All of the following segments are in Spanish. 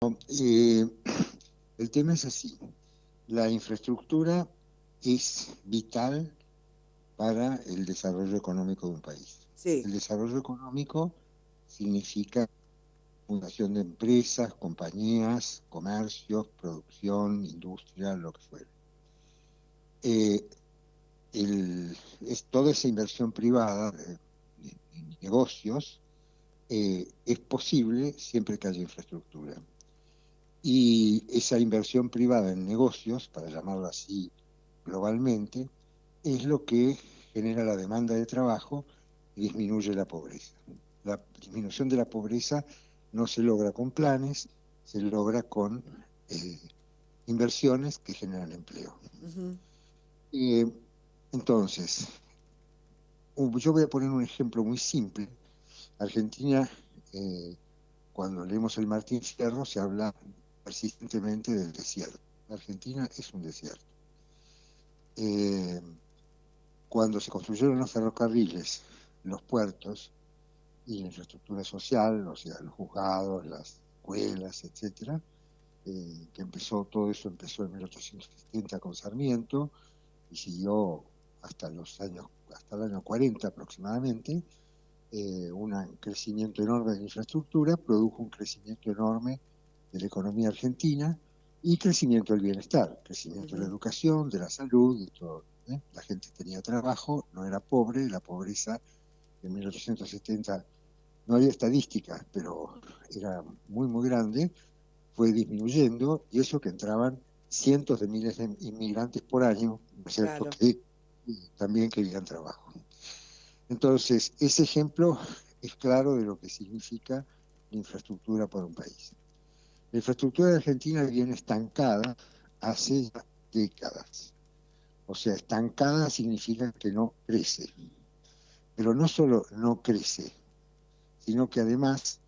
Eh, el tema es así. La infraestructura es vital para el desarrollo económico de un país. Sí, El desarrollo económico significa fundación de empresas, compañías, comercios, producción, industria, lo que fuera. Eh, toda esa inversión privada en negocios es posible siempre que haya infraestructura. Y esa inversión privada en negocios, para llamarlo así globalmente, es lo que genera la demanda de trabajo y disminuye la pobreza. La disminución de la pobreza no se logra con planes, se logra con eh, inversiones que generan empleo. ujú, Eh, entonces, yo voy a poner un ejemplo muy simple. Argentina, eh, cuando leemos el Martín Fierro, se habla persistentemente del desierto. Argentina es un desierto. Eh, Cuando se construyeron los ferrocarriles, los puertos y la infraestructura social, o sea, los juzgados, las escuelas, etcétera, todo eso empezó en 1870 con Sarmiento y siguió hasta el año 40 aproximadamente. Un crecimiento enorme de la infraestructura produjo un crecimiento enorme de la economía argentina y crecimiento del bienestar, crecimiento de la ujú. educación, de la salud, de todo. La gente tenía trabajo, no era pobre, la pobreza en 1870 no había estadísticas, pero era muy, muy grande, fue disminuyendo y eso que entraban cientos de miles de inmigrantes por año, ¿no es cierto?, Claro. que también querían trabajo. Entonces, ese ejemplo es claro de lo que significa la infraestructura para un país. La infraestructura de Argentina viene estancada hace ya décadas. O sea, estancada significa que no crece. Pero no solo no crece, sino que además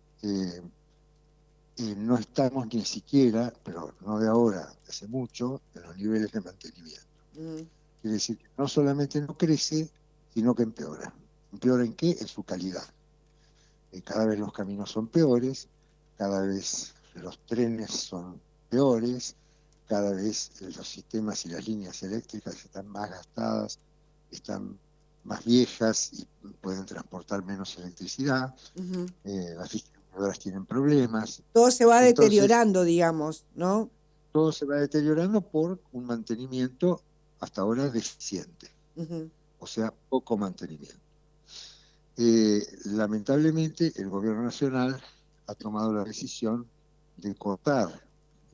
no estamos ni siquiera, pero no de ahora, de hace mucho, en los niveles de mantenimiento. Ujú. Quiere decir que no solamente no crece, sino que empeora. ¿Empeora en qué? En su calidad. Cada vez los caminos son peores, cada vez los trenes son peores, cada vez los sistemas y las líneas eléctricas están más gastadas, están más viejas y pueden transportar menos electricidad, Ujú. las distribuidoras tienen problemas. Todo se va Entonces, deteriorando, digamos, ¿no? todo se va deteriorando por un mantenimiento hasta ahora deficiente, Ujú. o sea, poco mantenimiento. Lamentablemente, el gobierno nacional ha tomado la decisión de cortar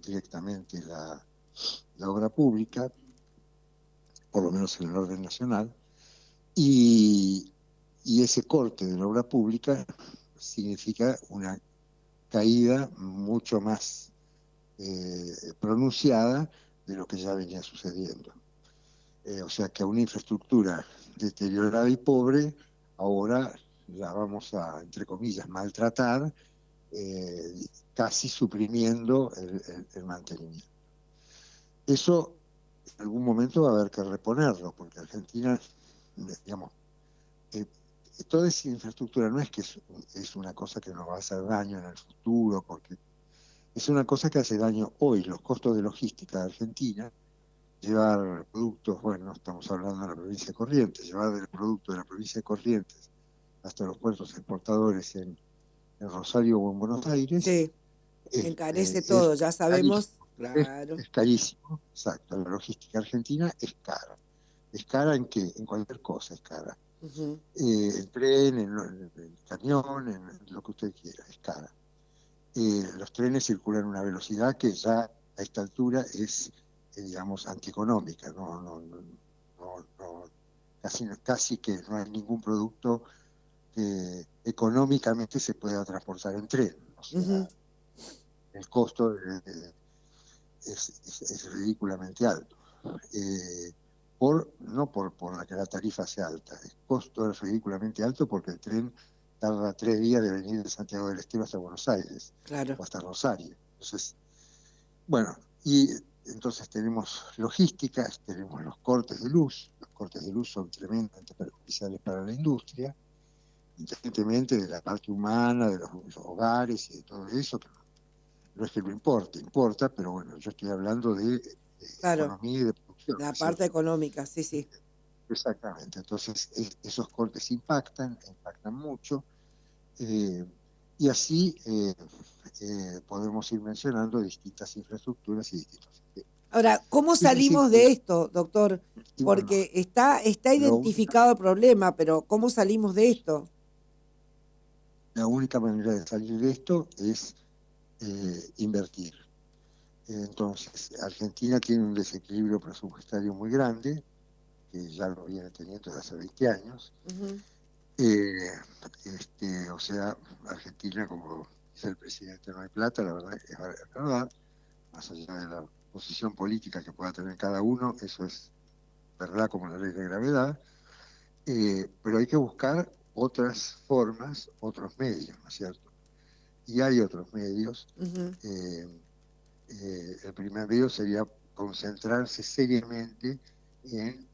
directamente la obra pública, por lo menos en el orden nacional, y, y ese corte de la obra pública significa una caída mucho más pronunciada de lo que ya venía sucediendo. O sea que a una infraestructura deteriorada y pobre, ahora la vamos a, entre comillas, maltratar, eh, casi suprimiendo el mantenimiento. Eso en algún momento va a haber que reponerlo, porque Argentina, digamos, eh, toda esa infraestructura no es que es una cosa que nos va a hacer daño en el futuro, porque es una cosa que hace daño hoy. Los costos de logística de Argentina, llevar productos, bueno, no estamos hablando de la provincia de Corrientes, llevar el producto de la provincia de Corrientes hasta los puertos exportadores en Rosario o en Buenos Aires, Sí, encarece es todo, ya sabemos. carísimo. Claro. Es carísimo, exacto. La logística argentina es cara. ¿Es cara en qué? En cualquier cosa es cara. Ujú. El tren, el camión, en lo que usted quiera, es cara. Los trenes circulan a una velocidad que ya a esta altura es, digamos, antieconómica. Casi que no hay ningún producto que económicamente se pueda transportar en tren. O Ujú. sea, el costo es ridículamente alto. Eh, no por la que la tarifa sea alta, el costo es ridículamente alto porque el tren tarda 3 días de venir de Santiago del Estero hasta Buenos Aires Claro. o hasta Rosario. Entonces, bueno, y entonces tenemos logísticas, tenemos los cortes de luz son tremendamente perjudiciales para la industria, independientemente de la parte humana, de los hogares y de todo eso, no es que no importe, importa, pero bueno, yo estoy hablando de Claro, economía y de producción, ¿no la es parte cierto? económica, sí, sí. Exactamente, entonces esos cortes impactan mucho, eh, y así podemos ir mencionando distintas infraestructuras y distintos sistemas. Ahora, ¿cómo Es decir, salimos de esto, doctor? y bueno, Porque está la única, identificado el problema, pero ¿cómo salimos de esto? la única manera de salir de esto es invertir. Entonces, Argentina tiene un desequilibrio presupuestario muy grande, que ya lo viene teniendo desde hace 20 años. Ujú, O sea, Argentina, como dice el presidente, no hay plata, la verdad es verdad, más allá de la posición política que pueda tener cada uno, eso es verdad como la ley de gravedad, pero hay que buscar otras formas, otros medios, ¿no es cierto? Y hay otros medios. ujú, eh, el primer medio sería concentrarse seriamente en,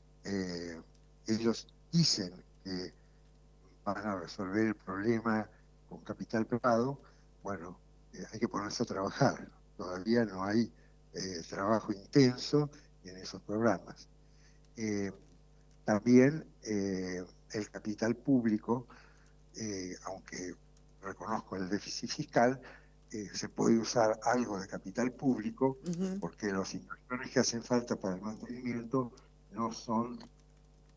ellos dicen que van a resolver el problema con capital privado, bueno, hay que ponerse a trabajar. Todavía no hay trabajo intenso en esos programas. Eh, También el capital público, aunque reconozco el déficit fiscal, se puede usar algo de capital público ujú, porque las inversiones que hacen falta para el mantenimiento no son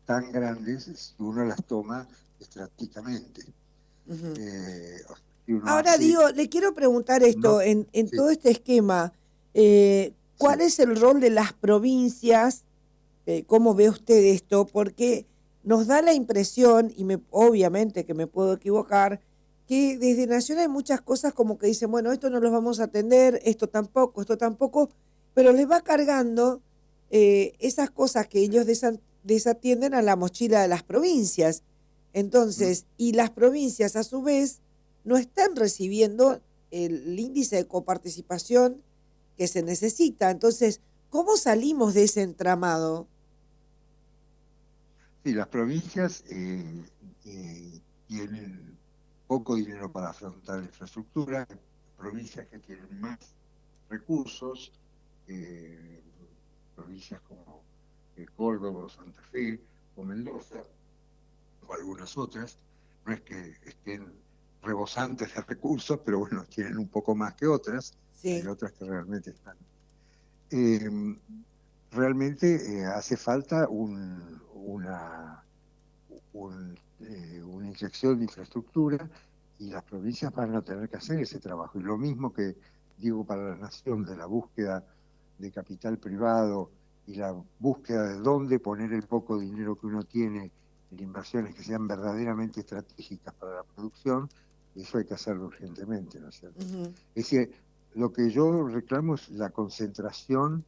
tan grandes si uno las toma estratégicamente. ujú. Si uno Ahora hace, digo, le quiero preguntar no, esto, en sí, todo este esquema, ¿cuál sí, es el rol de las provincias? ¿Cómo ve usted esto? Porque nos da la impresión, y obviamente que me puedo equivocar, que desde Nación hay muchas cosas como que dicen, bueno, esto no los vamos a atender, esto tampoco, pero les va cargando esas cosas que ellos desatienden a la mochila de las provincias. mm, Entonces, y las provincias a su vez no están recibiendo el índice de coparticipación que se necesita. Entonces, ¿cómo salimos de ese entramado? sí, las provincias tienen poco dinero para afrontar la infraestructura, provincias que tienen más recursos, eh, provincias como Córdoba, o Santa Fe o Mendoza, o algunas otras, no es que estén rebosantes de recursos, pero bueno, tienen un poco más que otras, hay Sí. otras que realmente están. Eh, Realmente hace falta una inyección de infraestructura y las provincias van a tener que hacer ese trabajo. Y lo mismo que digo para la nación, de la búsqueda de capital privado y la búsqueda de dónde poner el poco dinero que uno tiene en inversiones que sean verdaderamente estratégicas para la producción, eso hay que hacerlo urgentemente, ¿no es cierto? Ujú. Es decir, lo que yo reclamo es la concentración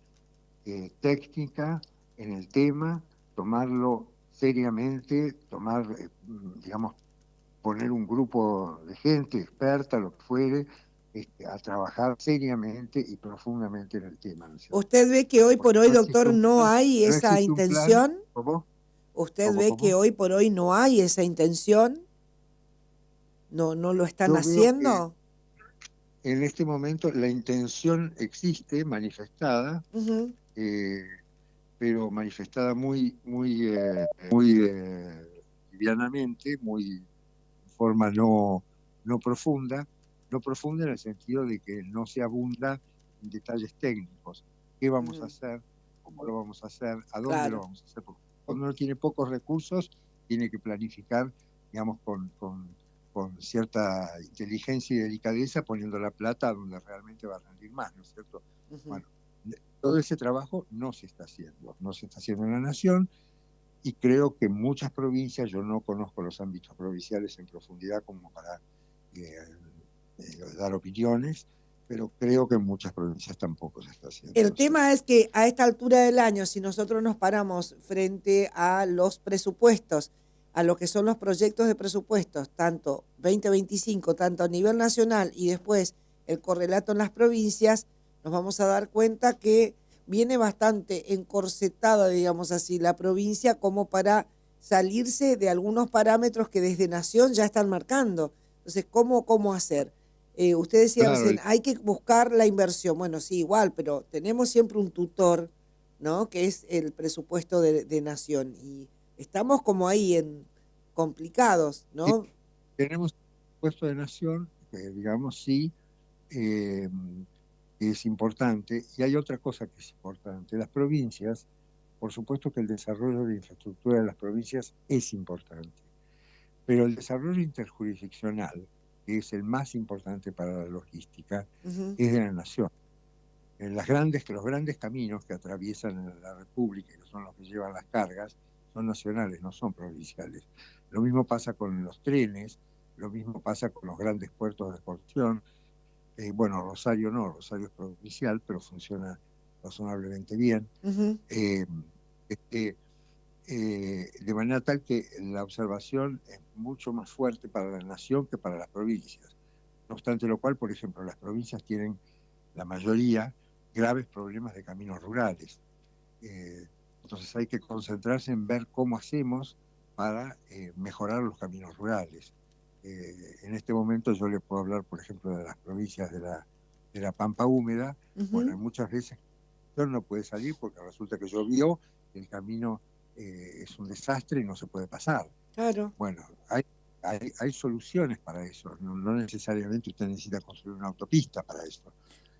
técnica en el tema, tomarlo seriamente, digamos, poner un grupo de gente experta, lo que fuere, a trabajar seriamente y profundamente en el tema, ¿no es cierto? ¿Usted ve que hoy por Porque hoy, doctor, no hay no esa existe un plan, intención? ¿cómo? ¿Usted ¿Cómo, ve que cómo? hoy por hoy no hay esa intención? ¿No lo están Yo veo que haciendo? en este momento la intención existe, manifestada, Ujú, eh, pero manifestada muy livianamente, muy de forma no profunda, no profunda en el sentido de que no se abunda en detalles técnicos. ¿Qué vamos a ujú. hacer? ¿Cómo lo vamos a hacer? ¿A dónde lo Claro. vamos a hacer? Porque cuando uno tiene pocos recursos, tiene que planificar, digamos, con cierta inteligencia y delicadeza, poniendo la plata donde realmente va a rendir más, ¿no es cierto? Ujú. Bueno, todo ese trabajo no se está haciendo, no se está haciendo en la nación, y creo que muchas provincias, yo no conozco los ámbitos provinciales en profundidad como para eh, dar opiniones, pero creo que en muchas provincias tampoco se está haciendo, El ¿no es cierto? tema es que a esta altura del año, si nosotros nos paramos frente a los presupuestos, a lo que son los proyectos de presupuestos, tanto 2025, tanto a nivel nacional y después el correlato en las provincias, nos vamos a dar cuenta que viene bastante encorsetada, digamos así, la provincia como para salirse de algunos parámetros que desde Nación ya están marcando. Entonces, ¿cómo hacer? Usted decía Claro, recién, hay que buscar la inversión. Bueno, sí, igual, pero tenemos siempre un tutor, ¿no? Que es el presupuesto de Nación. Y estamos como ahí en complicados, sí, ¿no? tenemos puesto de nación, digamos, sí, eh, es importante. Y hay otra cosa que es importante. Las provincias, por supuesto que el desarrollo de infraestructura de las provincias es importante, pero el desarrollo interjurisdiccional, que es el más importante para la logística, Ujú. es de la nación. Los grandes caminos que atraviesan la República, que son los que llevan las cargas, son nacionales, no son provinciales. Lo mismo pasa con los trenes, lo mismo pasa con los grandes puertos de exportación. Bueno, Rosario no, Rosario es provincial, pero funciona razonablemente bien. Ujú. Eh, este, de manera tal que la observación es mucho más fuerte para la nación que para las provincias. No obstante lo cual, por ejemplo, las provincias tienen la mayoría graves problemas de caminos rurales. Eh, entonces hay que concentrarse en ver cómo hacemos para mejorar los caminos rurales. En este momento yo le puedo hablar, por ejemplo, de las provincias de la Pampa Húmeda. Bueno, Ujú. hay muchas veces que no puede salir porque resulta que llovió, el camino es un desastre y no se puede pasar. Claro. Bueno, hay soluciones para eso. No, no necesariamente usted necesita construir una autopista para eso.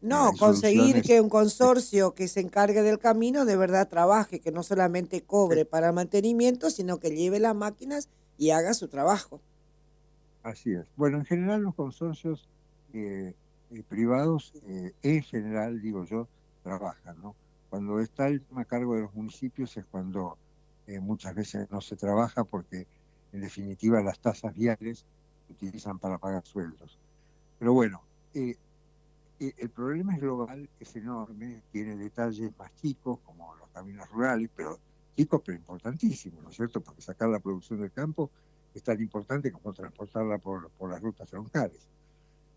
No, Hay conseguir soluciones. que un consorcio que se encargue del camino de verdad trabaje, que no solamente eh, cobre para mantenimiento, sino que lleve las máquinas y haga su trabajo. Así es. Bueno, en general los consorcios privados, en general, digo yo, trabajan, ¿no? Cuando está el tema a cargo de los municipios es cuando muchas veces no se trabaja porque, en definitiva, las tasas viales se utilizan para pagar sueldos. Pero bueno, eh, el problema es global, es enorme, tiene detalles más chicos, como los caminos rurales, pero chicos pero importantísimos, ¿no es cierto? Porque sacar la producción del campo es tan importante como transportarla por las rutas troncales.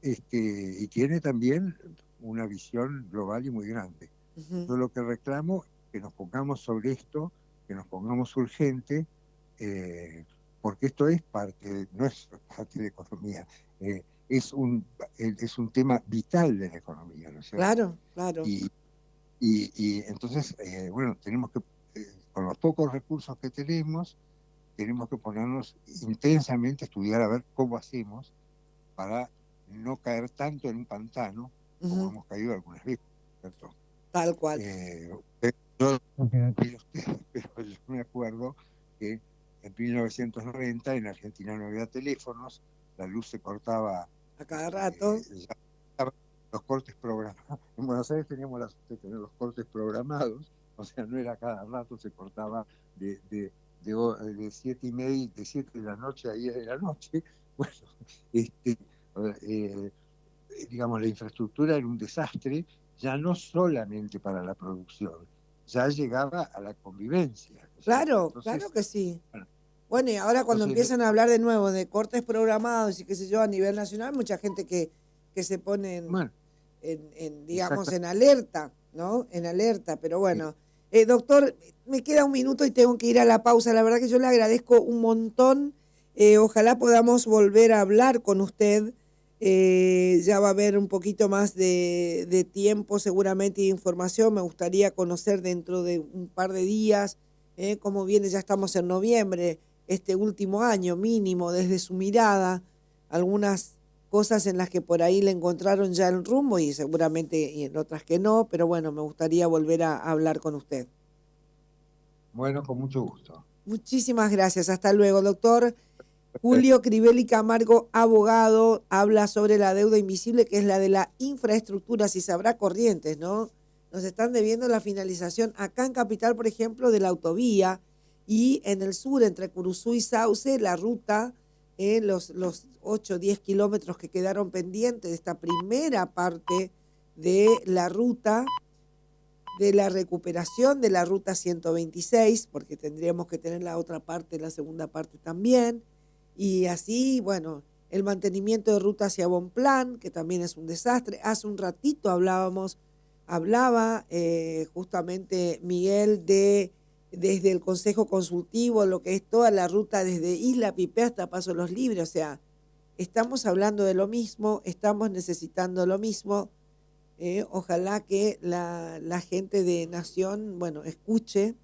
Y tiene también una visión global y muy grande. Ujú. Yo lo que reclamo es que nos pongamos sobre esto, que nos pongamos urgente, eh, porque esto es parte, no es parte de economía, eh, es un tema vital de la economía, ¿no es cierto? Claro, claro. Y, y entonces, bueno, tenemos que, con los pocos recursos que tenemos que ponernos intensamente a estudiar a ver cómo hacemos para no caer tanto en un pantano como Ujú. hemos caído algunas veces, ¿cierto? Tal cual. Eh, yo, pero yo me acuerdo que en 1990 en Argentina no había teléfonos, la luz se cortaba, A cada rato. ya estaban los cortes programados. En Buenos Aires teníamos la suerte de tener los cortes programados, o sea, no era cada rato, se cortaba de 7:30, de 7 de la noche a 10 de la noche. Bueno, este, eh, digamos, la infraestructura era un desastre, ya no solamente para la producción, ya llegaba a la convivencia, ¿no es cierto? Claro, claro Entonces, que sí. bueno, Bueno, y ahora cuando entonces, empiezan a hablar de nuevo de cortes programados y qué sé yo a nivel nacional, mucha gente que se pone bueno, digamos, exactamente. en alerta, ¿no? En alerta, pero bueno. Doctor, me queda un minuto y tengo que ir a la pausa. La verdad que yo le agradezco un montón. Ojalá podamos volver a hablar con usted. Ya va a haber un poquito más de tiempo seguramente y de información. Me gustaría conocer dentro de un par de días cómo viene, ya estamos en noviembre, este último año mínimo, desde su mirada, algunas cosas en las que por ahí le encontraron ya el rumbo y seguramente y en otras que no, pero bueno, me gustaría volver a hablar con usted. Bueno, con mucho gusto. Muchísimas gracias. Hasta luego, doctor. Julio Crivelli Camargo, abogado, habla sobre la deuda invisible, que es la de la infraestructura, si sabrá Corrientes, ¿no? Nos están debiendo la finalización acá en Capital, por ejemplo, de la autovía y en el sur, entre Curuzú y Sauce, la ruta, los 8 o 10 kilómetros que quedaron pendientes de esta primera parte de la ruta, de la recuperación de la ruta 126, porque tendríamos que tener la otra parte, la segunda parte también, y así, bueno, el mantenimiento de ruta hacia Bonplan, que también es un desastre. Hace un ratito hablaba justamente Miguel desde el Consejo Consultivo, lo que es toda la ruta desde Isla Pipé hasta Paso de los Libres, o sea, estamos hablando de lo mismo, estamos necesitando lo mismo. Ojalá que la gente de Nación, bueno, escuche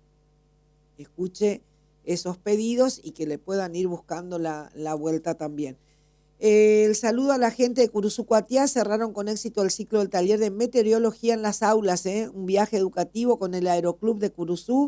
esos pedidos y que le puedan ir buscando la vuelta también. El saludo a la gente de Curuzú Cuatiá. Cerraron con éxito el ciclo del taller de meteorología en las aulas, un viaje educativo con el Aeroclub de Curuzú.